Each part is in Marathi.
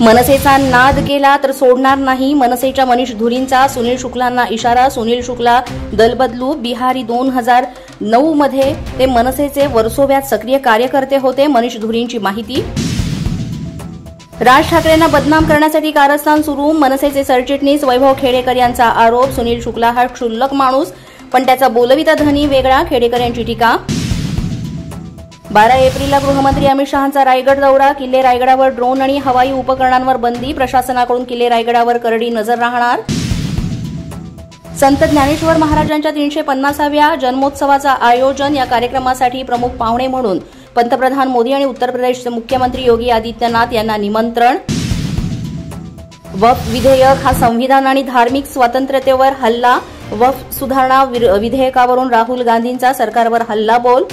मनसेचा नाद केला तर सोडणार नाही. मनसेच्या मनीष धुरींचा सुनील शुक्लांना इशारा. सुनील शुक्ला दल बदलू. बिहारी 2009 मध्ये ते मनसेचे वर्सोव्यात सक्रिय कार्यकर्ते होते. मनीष धुरींची माहिती. राज ठाकरेंना बदनाम करण्यासाठी कारस्थान सुरू. मनसेचे सरचिटणीस वैभव खेडेकर यांचा आरोप. सुनील शुक्ला हा क्षुल्लक माणूस, पण त्याचा बोलविता धनी वेगळा. खेडेकर यांची टीका. 12 एप्रिलला गृहमंत्री अमित शहांचा रायगड दौरा. किल्ले रायगडावर ड्रोन आणि हवाई उपकरणांवर बंदी. प्रशासनाकडून किल्ले रायगडावर करडी नजर राहणार. संत ज्ञानेश्वर महाराजांच्या 350व्या जन्मोत्सवाचं आयोजन. या कार्यक्रमासाठी प्रमुख पाहुणे म्हणून पंतप्रधान मोदी आणि उत्तर प्रदेशचे मुख्यमंत्री योगी आदित्यनाथ यांना निमंत्रण. वक्फ विधेयक हा संविधान आणि धार्मिक स्वातंत्र्यतेवर हल्ला. वक्फ सुधारणा विधेयकावरून राहुल गांधींचा सरकारवर हल्लाबोल.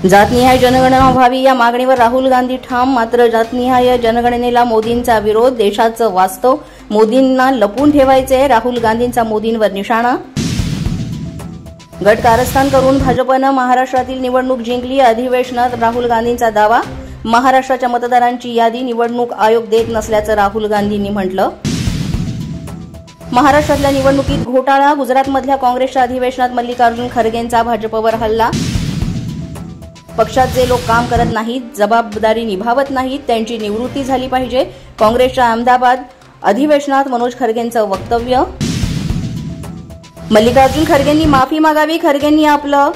जातनिहाय जनगणना व्हावी या मागणीवर राहुल गांधी ठाम. मात्र जातनिहाय जनगणनेला मोदींचा विरोध. देशाचं वास्तव मोदींना लपून ठेवायचे. राहुल गांधींचा मोदींवर निशाणा. गट कारस्थान करून भाजपनं महाराष्ट्रातील निवडणूक जिंकली. अधिवेशनात राहुल गांधींचा दावा. महाराष्ट्राच्या मतदारांची यादी निवडणूक आयोग देत नसल्याचं राहुल गांधींनी म्हटलं. महाराष्ट्रातल्या निवडणुकीत घोटाळा. गुजरातमधल्या काँग्रेसच्या अधिवेशनात मल्लिकार्जुन खरगेंचा भाजपवर हल्ला. पक्षात जे लोक काम करत नाहीत, जबाबदारी निभावत नाहीत, त्यांची निवृत्ती झाली पाहिजे. काँग्रेसच्या अहमदाबाद अधिवेशनात मनोज खरगेंचं वक्तव्य. मल्लिकार्जुन खरगेंनी माफी मागावी. खरगेंनी आपलं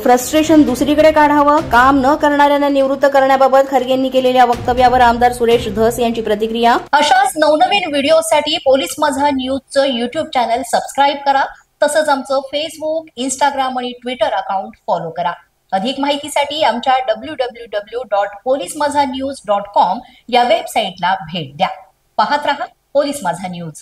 फ्रस्ट्रेशन दुसरीकडे काढावं. काम न करणाऱ्यांना निवृत्त करण्याबाबत खरगेंनी केलेल्या वक्तव्यावर आमदार सुरेश धस यांची प्रतिक्रिया. अशाच नवनवीन व्हिडिओसाठी पोलीस माझा न्यूजचं युट्यूब चॅनल सबस्क्राईब करा. तसंच आमचं फेसबुक, इंस्टाग्राम आणि ट्विटर अकाउंट फॉलो करा. अधिक माहितीसाठी आमच्या www.polismazhanews.com या वेबसाईटला भेट द्या. पाहत रहा पोलीस माझा न्यूज.